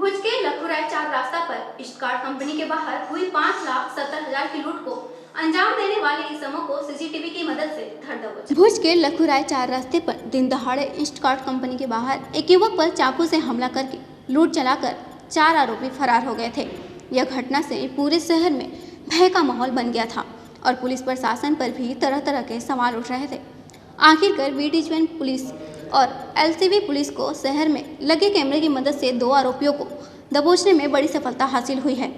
भुज के लखुराय 4 रास्ता पर ईस्टकार्ट कंपनी के बाहर हुई 5,70,000 की लूट को अंजाम देने वाले इस्मों को सीसीटीवी की मदद से धर दबोचा। भुज के लखुराय 4 रास्ते पर दिन दहाड़े ईस्टकार्ट कंपनी के बाहर एक युवक पर चाकू से हमला करके लूट चलाकर 4 आरोपी फरार हो गए थे। यह घटना से पूरे शहर में भय का माहौल बन गया था और पुलिस प्रशासन पर भी तरह तरह के सवाल उठ रहे थे। आखिरकार वीडिजन पुलिस और एलसीबी पुलिस को शहर में लगे कैमरे की मदद से 2 आरोपियों को दबोचने में बड़ी सफलता हासिल हुई है।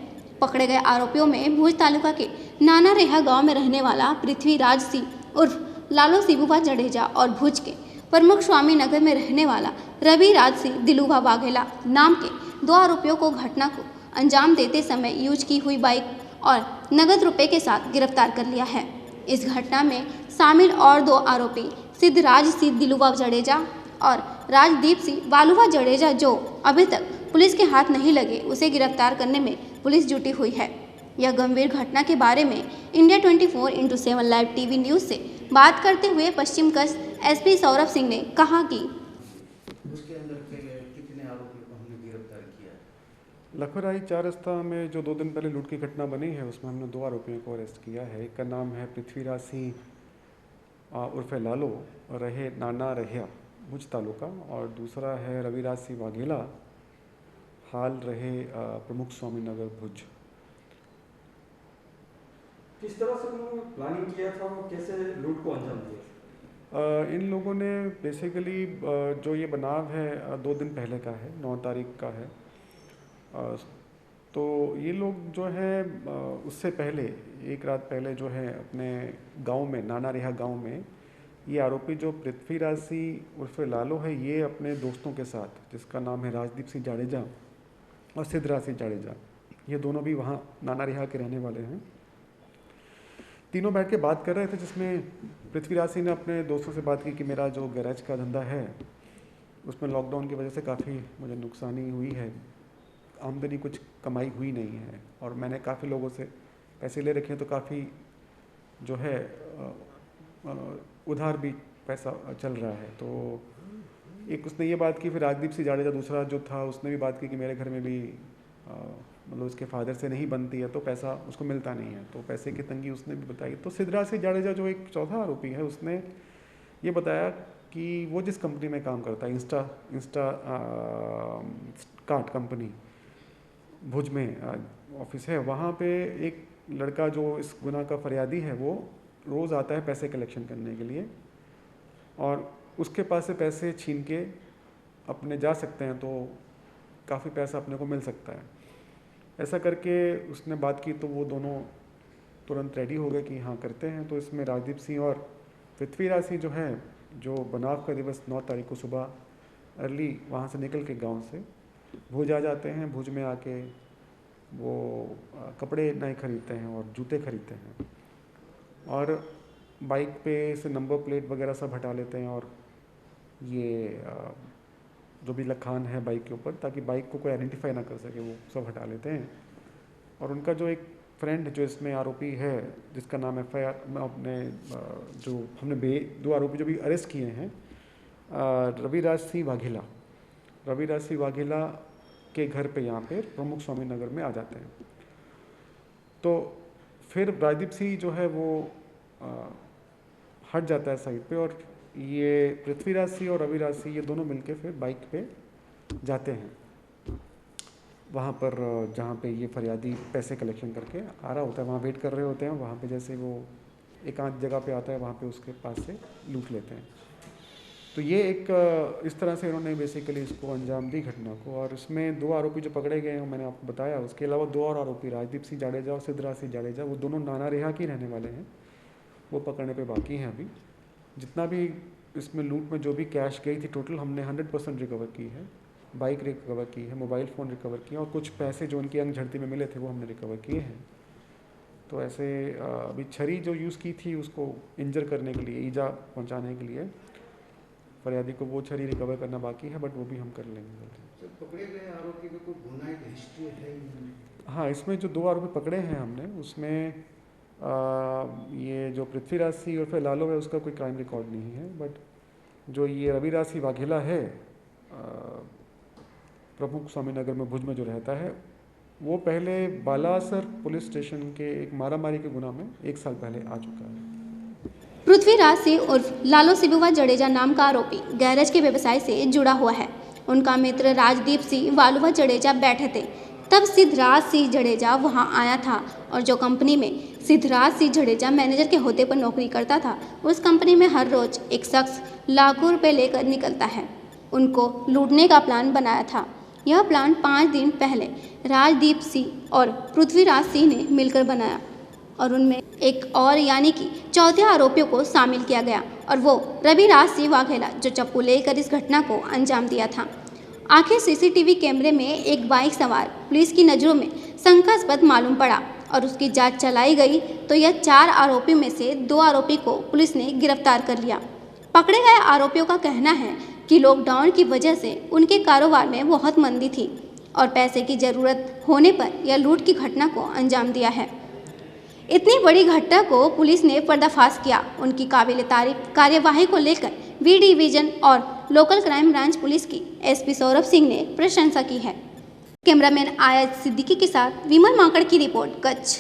पकड़े गए आरोपियों में भुज तालुका के नाना रेहा गांव में रहने वाला पृथ्वीराज सिंह उर्फ लालू सिबुबा जडेजा और भुज के प्रमुख स्वामी नगर में रहने वाला रवि राज सिंह दिलुभा वाघेला नाम के 2 आरोपियों को घटना को अंजाम देते समय यूज की हुई बाइक और नगद रुपए के साथ गिरफ्तार कर लिया है। इस घटना में शामिल और 2 आरोपी सिद्धराज सिंह दिलुभा जडेजा और राजदीप सिंह वालुवा जडेजा जो अभी तक पुलिस के हाथ नहीं लगे, उसे गिरफ्तार करने में पुलिस जुटी हुई है। यह गंभीर घटना के बारे में India 24x7 live TV news से बात करते हुए पश्चिम कच्छ एसपी सौरभ सिंह ने कहा कि उसके अंदर कितने आरोपियों को हमने गिरफ्तार किया? लखुराई 4 रास्ता में जो 2 दिन पहले लूट की घटना बनी है उसमें हमने 2 आरोपियों को अरेस्ट किया है। एक का नाम है पृथ्वीराज सिंह उर्फ लालो, रहे नाना रेहा भुज तालुका, और दूसरा है रविराज सिंह वाघेला, हाल रहे प्रमुख स्वामी नगर भुज। किस तरह से उन्होंने प्लानिंग किया था और कैसे लूट को अंजाम दिया? इन लोगों ने बेसिकली जो ये बनाव है 2 दिन पहले का है, 9 तारीख का है। तो ये लोग जो है उससे पहले 1 रात पहले जो है अपने गांव में, नाना रेहा गांव में, ये आरोपी जो पृथ्वीराज सिंह उर्फ लालो है, ये अपने दोस्तों के साथ, जिसका नाम है राजदीप सिंह जाडेजा और सिद्धराज सिंह जाडेजा, ये दोनों भी वहाँ नाना रेहा के रहने वाले हैं, तीनों बैठ के बात कर रहे थे। जिसमें पृथ्वीराज सिंह ने अपने दोस्तों से बात की कि मेरा जो गैराज का धंधा है उसमें लॉकडाउन की वजह से काफ़ी मुझे नुकसानी हुई है, आमदनी कुछ कमाई हुई नहीं है और मैंने काफ़ी लोगों से पैसे ले रखे हैं, तो काफ़ी जो है उधार भी पैसा चल रहा है। तो एक उसने ये बात की। फिर राजदीप सिंह जाडेजा दूसरा जो था उसने भी बात की कि मेरे घर में भी मतलब उसके फादर से नहीं बनती है तो पैसा उसको मिलता नहीं है, तो पैसे की तंगी उसने भी बताई। तो सिद्धराज सिंह जाडेजा जो एक चौथा आरोपी है उसने ये बताया कि वो जिस कंपनी में काम करता है, इंस्टा कार्ट कंपनी भुज में ऑफिस है, वहाँ पे एक लड़का जो इस गुनाह का फरियादी है वो रोज़ आता है पैसे कलेक्शन करने के लिए और उसके पास से पैसे छीन के अपने जा सकते हैं, तो काफ़ी पैसा अपने को मिल सकता है। ऐसा करके उसने बात की तो वो दोनों तुरंत रेडी हो गए कि हाँ करते हैं। तो इसमें राजदीप सिंह और पृथ्वीराज सिंह जो है, जो बनाव का दिवस 9 तारीख को सुबह अर्ली वहाँ से निकल के गांव से भुज आ जाते हैं। भुज में आके वो कपड़े नए खरीदते हैं और जूते खरीदते हैं और बाइक पे से नंबर प्लेट वगैरह सब हटा लेते हैं और ये जो भी लखान है बाइक के ऊपर, ताकि बाइक को कोई आइडेंटिफाई ना कर सके, वो सब हटा लेते हैं। और उनका जो एक फ्रेंड जो इसमें आरोपी है, जिसका नाम FIR अपने जो हमने 2 आरोपी जो भी अरेस्ट किए हैं, रविराज सिंह वाघेला के घर पे यहाँ पे प्रमुख स्वामी नगर में आ जाते हैं। तो फिर राजदीप सिंह जो है वो हट जाता है साइड पे और ये पृथ्वीराज सिंह और रविराज सिंह ये दोनों मिलके फिर बाइक पे जाते हैं वहाँ पर जहाँ पे ये फरियादी पैसे कलेक्शन करके आ रहा होता है, वहाँ वेट कर रहे होते हैं। वहाँ पे जैसे वो एकांत जगह पे आता है वहाँ पे उसके पास से लूट लेते हैं। तो ये एक इस तरह से इन्होंने बेसिकली इसको अंजाम दी घटना को। और इसमें 2 आरोपी जो पकड़े गए हैं मैंने आपको बताया, उसके अलावा 2 और आरोपी राजदीप सिंह जाडेजा और सिद्धराज सिंह जाडेजा, वो दोनों नाना रेहा के रहने वाले हैं, वो पकड़ने पे बाकी हैं अभी। जितना भी इसमें लूट में जो भी कैश गई थी टोटल हमने 100% रिकवर की है। बाइक रिकवर की है, मोबाइल फ़ोन रिकवर किया और कुछ पैसे जो उनकी अंग झड़ती में मिले थे वो हमने रिकवर किए हैं। तो ऐसे अभी छरी जो यूज़ की थी उसको इंजर करने के लिए, ईजा पहुँचाने के लिए फरियादी को, वो छरी रिकवर करना बाकी है, बट वो भी हम कर लेंगे। तो पकड़े गए आरोपी को कोई गुनाह की हिस्ट्री है? हाँ, इसमें जो 2 आरोपी पकड़े हैं हमने उसमें ये जो पृथ्वीराज सिंह और फिर लालो है उसका कोई क्राइम रिकॉर्ड नहीं है, बट जो ये रविराज सिंह वाघेला है प्रमुख स्वामीनगर में भुज में जो रहता है, वो पहले बालासर पुलिस स्टेशन के एक मारामारी के गुनाह में 1 साल पहले आ चुका है। पृथ्वीराज सिंह उर्फ लालो सिबुआ जडेजा नाम का आरोपी गैरेज के व्यवसाय से जुड़ा हुआ है। उनका मित्र राजदीप सिंह वालुआ जडेजा बैठे थे, तब सिद्धराज सिंह जडेजा वहां आया था और जो कंपनी में सिद्धराज सिंह जडेजा मैनेजर के ओहदे पर नौकरी करता था, उस कंपनी में हर रोज एक शख्स लाखों रुपए लेकर निकलता है। उनको लूटने का प्लान बनाया था। यह प्लान 5 दिन पहले राजदीप सिंह और पृथ्वीराज सिंह ने मिलकर बनाया और उनमें एक और यानी कि चौथे आरोपियों को शामिल किया गया और वो रविराज सिंह वाघेला, जो चप्पू लेकर इस घटना को अंजाम दिया था। आखिर सीसीटीवी कैमरे में एक बाइक सवार पुलिस की नज़रों में शंकास्पद मालूम पड़ा और उसकी जांच चलाई गई तो यह 4 आरोपियों में से 2 आरोपी को पुलिस ने गिरफ्तार कर लिया। पकड़े गए आरोपियों का कहना है कि लॉकडाउन की वजह से उनके कारोबार में बहुत मंदी थी और पैसे की ज़रूरत होने पर यह लूट की घटना को अंजाम दिया है। इतनी बड़ी घटना को पुलिस ने पर्दाफाश किया। उनकी काबिले तारीफ कार्यवाही को लेकर बी डिवीजन और लोकल क्राइम ब्रांच पुलिस की एसपी सौरभ सिंह ने प्रशंसा की है। कैमरामैन आयत सिद्दीकी के साथ विमल माकड़ की रिपोर्ट, कच्छ।